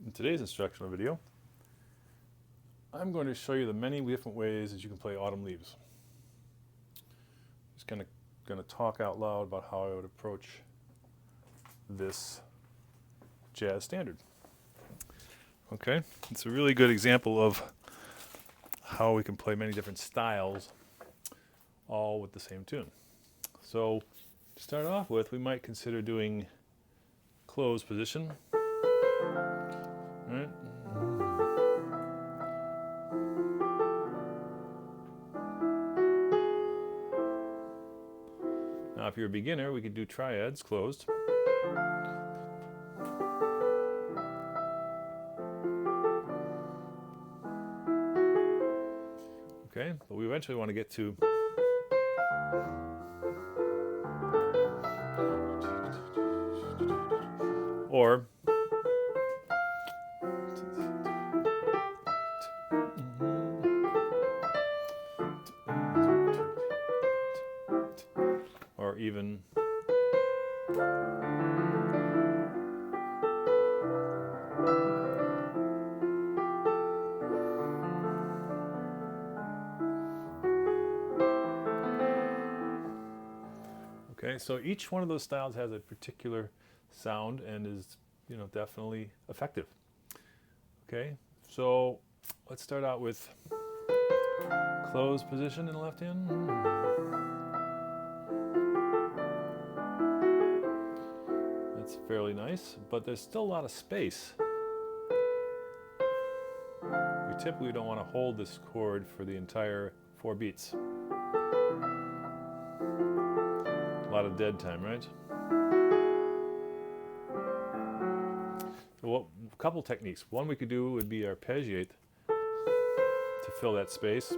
In today's instructional video, I'm going to show you the many different ways that you can play Autumn Leaves. Just going to talk out loud about how I would approach this jazz standard. Okay, it's a really good example of how we can play many different styles all with the same tune. So to start off with, we might consider doing closed position. Right. Now, if you're a beginner, we could do triads closed. Okay, but we eventually want to get to or even okay, so each one of those styles has a particular sound and is, definitely effective. Okay, so let's start out with closed position in the left hand. That's fairly nice, but there's still a lot of space. We typically don't want to hold this chord for the entire 4 beats. A lot of dead time, right? So a couple techniques. One we could do would be arpeggiate to fill that space.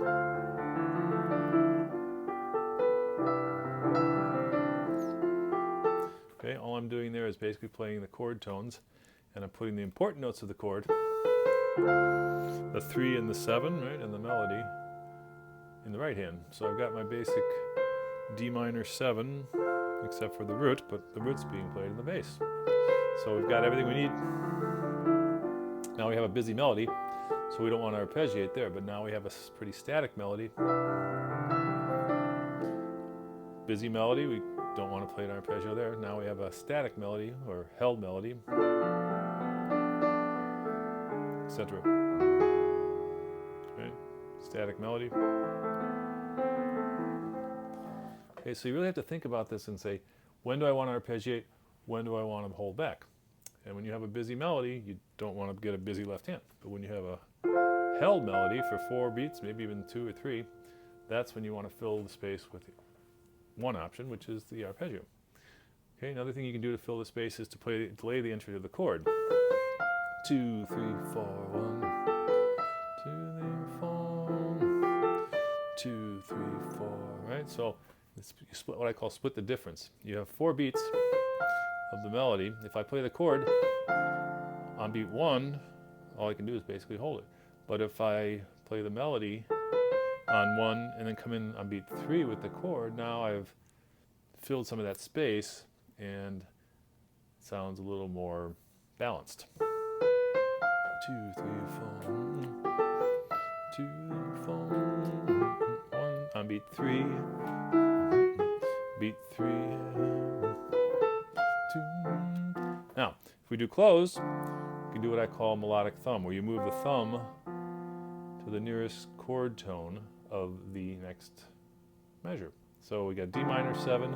Okay, all I'm doing there is basically playing the chord tones, and I'm putting the important notes of the chord, the 3 and the 7, right, and the melody in the right hand. So I've got my basic D minor 7, except for the root, but the root's being played in the bass. So we've got everything we need. Now we have a busy melody, so we don't want to arpeggiate there, but now we have a pretty static melody. Busy melody, we don't want to play an arpeggio there. Now we have a static melody, or held melody, etc. Okay, static melody. Okay, so you really have to think about this and say, when do I want to arpeggiate? When do I want to hold back? And when you have a busy melody, you don't want to get a busy left hand. But when you have a held melody for 4 beats, maybe even 2 or 3, that's when you want to fill the space with one option, which is the arpeggio. Okay, another thing you can do to fill the space is to delay the entry of the chord. 2, 3, 4, 1, 2, 3, 4, 2, 3, 4, right? So it's what I call split the difference. You have 4 beats of the melody. If I play the chord on beat 1, all I can do is basically hold it. But if I play the melody on 1 and then come in on beat 3 with the chord, now I've filled some of that space and it sounds a little more balanced. 2, 3, 4, 2, 4, 1 on beat 3, beat 3, 2. Now, if we do closed, you can do what I call melodic thumb, where you move the thumb to the nearest chord tone of the next measure. So we got D minor 7,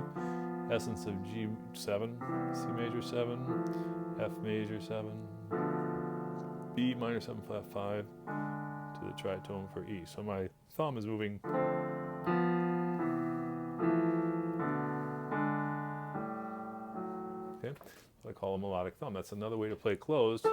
essence of G7, C major 7, F major 7, B minor 7 flat 5 to the tritone for E. So my thumb is moving okay, so I call a melodic thumb. That's another way to play closed.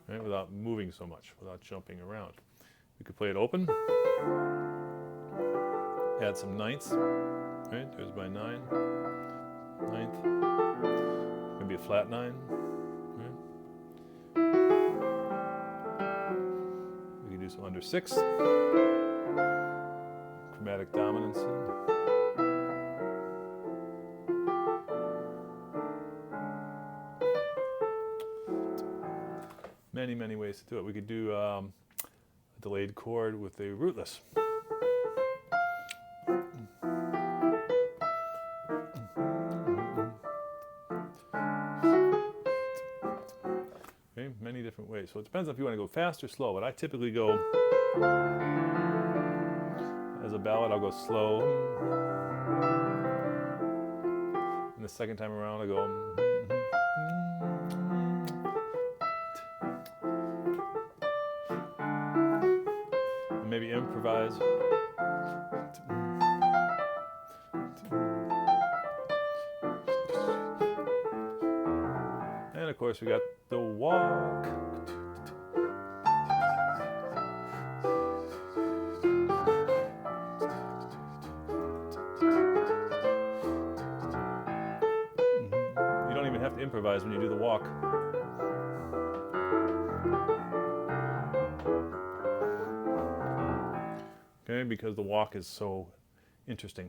Right, without moving so much, without jumping around. We could play it open. Add some ninths. Right, there's my 9. Ninth. Maybe a flat 9. Right. We can do some under 6. chromatic dominance. Many, many ways to do it. We could do a delayed chord with a rootless. Okay, many different ways. So it depends if you want to go fast or slow, but I typically go, as a ballad, I'll go slow. And the second time around, I go, and maybe improvise. And of course, we got the walk. You don't even have to improvise when you do the walk. Okay, because the walk is so interesting.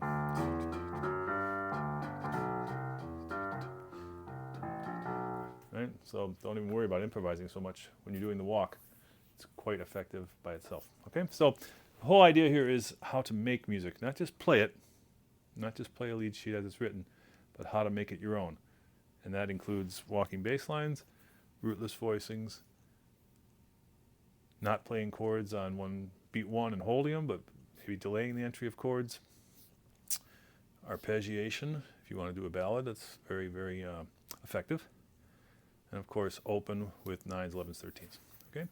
Right? So don't even worry about improvising so much when you're doing the walk. It's quite effective by itself. Okay, so the whole idea here is how to make music, not just play it, not just play a lead sheet as it's written, but how to make it your own. And that includes walking bass lines, rootless voicings, not playing chords on beat one and holding them, but maybe delaying the entry of chords. Arpeggiation, if you want to do a ballad, that's very, very effective. And of course, open with 9s, 11s, 13s. Okay?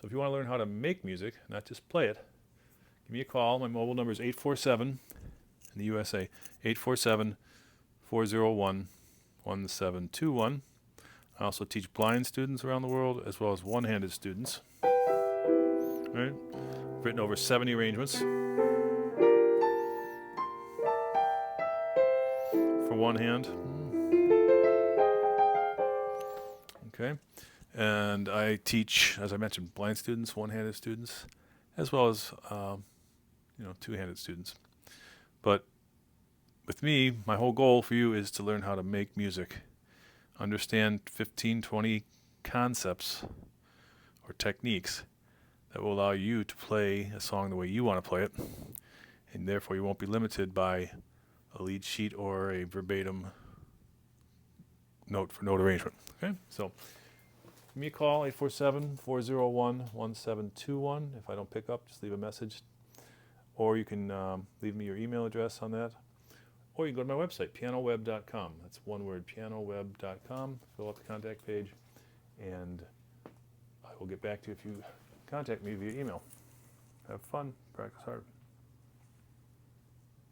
So if you want to learn how to make music, not just play it, give me a call. My mobile number is 847 in the USA, 847-401-1721. I also teach blind students around the world as well as one-handed students. Right? I've written over 70 arrangements for one hand. Okay, and I teach, as I mentioned, blind students, one-handed students, as well as two-handed students. But with me, my whole goal for you is to learn how to make music, understand 15, 20 concepts or techniques that will allow you to play a song the way you want to play it, and therefore you won't be limited by a lead sheet or a verbatim note for note arrangement. Okay, so give me a call, 847-401-1721. If I don't pick up, just leave a message. Or you can leave me your email address on that. Or you can go to my website, pianoweb.com. That's one word, pianoweb.com. Fill out the contact page, and I will get back to you if you contact me via email. Have fun, practice hard.